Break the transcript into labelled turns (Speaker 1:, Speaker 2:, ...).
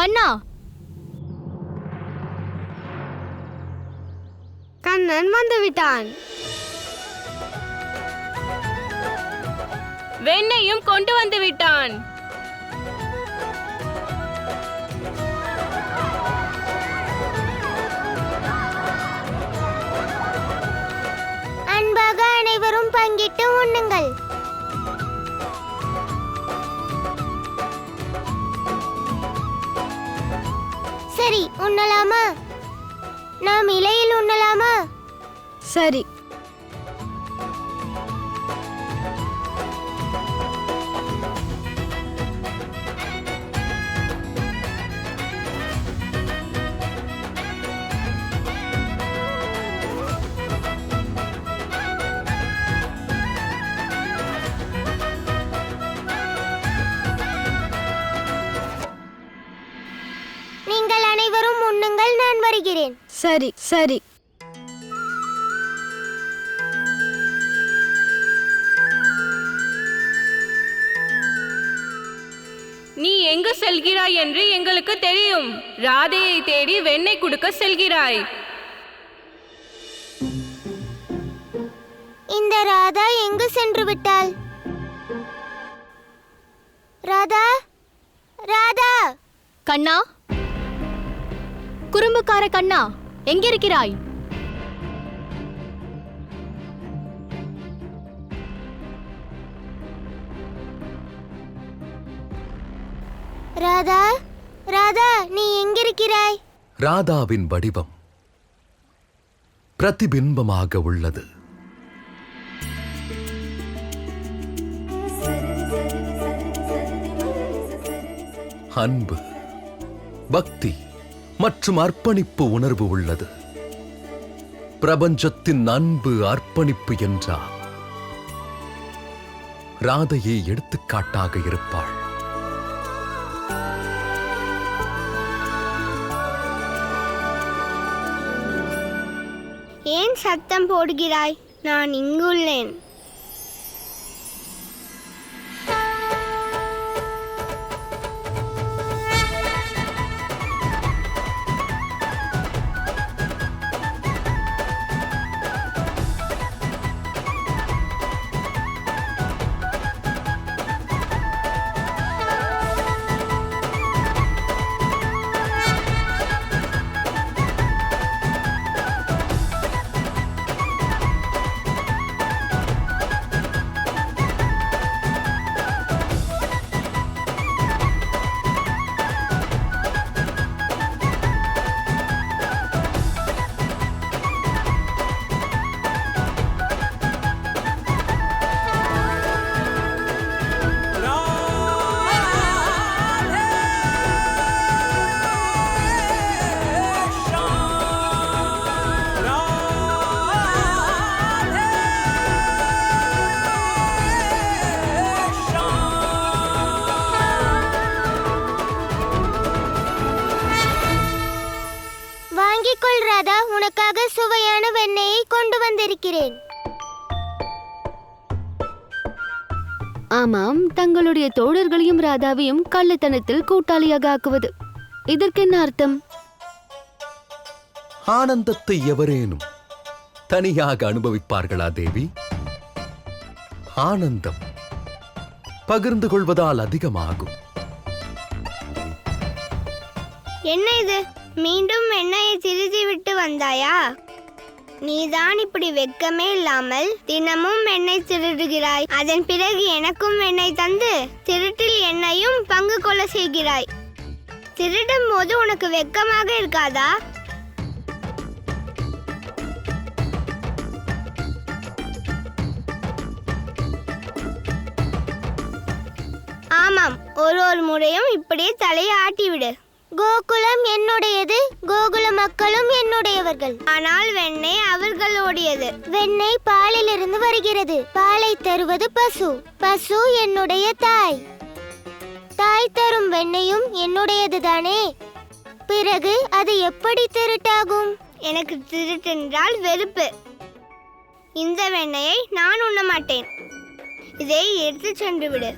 Speaker 1: கண்ணா,
Speaker 2: கண்ணன் வந்து விட்டான்.
Speaker 3: வெண்ணையும் கொண்டு வந்து விட்டான்.
Speaker 2: அன்பாக அனைவரும் பங்கிட்டு உண்ணுங்கள். சரி, உண்ணலாமா? நாம் இலையில் உண்ணலாமா?
Speaker 1: சரி.
Speaker 2: நீங்கள் அனைவரும் உண்ணுங்கள், நான் வருகிறேன்.
Speaker 1: சரி சரி.
Speaker 3: நீ எங்கு செல்கிறாய் என்று எங்களுக்கு தெரியும். ராதையை தேடி வெண்ணெய் கொடுக்க செல்கிறாய்.
Speaker 2: இந்த ராதா எங்கு சென்று விட்டாள்? ராதா, ராதா!
Speaker 1: கண்ணா, குறும்புக்கார கண்ணா, எங்கிருக்கிறாய்?
Speaker 2: ராதா, ராதா, நீ எங்கிருக்கிறாய்?
Speaker 4: ராதாவின் வடிவம் பிரதிபிம்பமாக உள்ளது. அன்பு, பக்தி மற்றும் அர்ப்பணிப்பு உணர்வு உள்ளது. பிரபஞ்சத்தின் அன்பு அர்ப்பணிப்பு என்றால் ராதையே எடுத்துக்காட்டாக இருப்பாள்.
Speaker 2: ஏன் சத்தம் போடுகிறாய்? நான் இங்குள்ளேன். வாங்கிக்கொள் ராதா, உனக்காக சுவையான வெண்ணெயை கொண்டு வந்திருக்கிறேன்.
Speaker 1: ஆமாம், தங்களுடைய தோழர்களையும் ராதாவையும் கள்ளத்தனத்தில் கூட்டாளியாக ஆக்குவது, இதற்கென்ன அர்த்தம்?
Speaker 4: ஆனந்தத்தை எவரேனும் தனியாக அனுபவிப்பார்களா தேவி? ஆனந்தம் பகிர்ந்து கொள்வதால் அதிகமாகும்.
Speaker 2: என்ன இது? மீண்டும் வெண்ணெயை திருடி விட்டு வந்தாயா? நீதான் இப்படி வெட்கமே இல்லாமல் தினமும் வெண்ணெய் திருடுகிறாய். அதன் பிறகு எனக்கும் வெண்ணெய் தந்து திருட்டில் என்னையும் பங்கு கொள்ள செய்கிறாய். திருடும் போது உனக்கு வெட்கமாக இருக்காதா? ஆமாம், ஒரு முறையும் இப்படியே தலையை ஆட்டிவிடு. கோகுலம் என்னுடையது, கோகுல மக்களும் என்னுடையவர்கள். ஆனால் வெண்ணெய் அவர்களுடையது. வெண்ணெய் பாலிலிருந்து வருகிறது. பாலை தருவது பசு. பசு என்னுடைய தாய். தாய் தரும் வெண்ணெயும் என்னுடையது தானே. பிறகு அது எப்படி திருட்டாகும்? எனக்கு திருட்டென்றால் வெறுப்பு. இந்த வெண்ணெயை நான் உண்ண மாட்டேன். இதை எடுத்து சென்று விடு.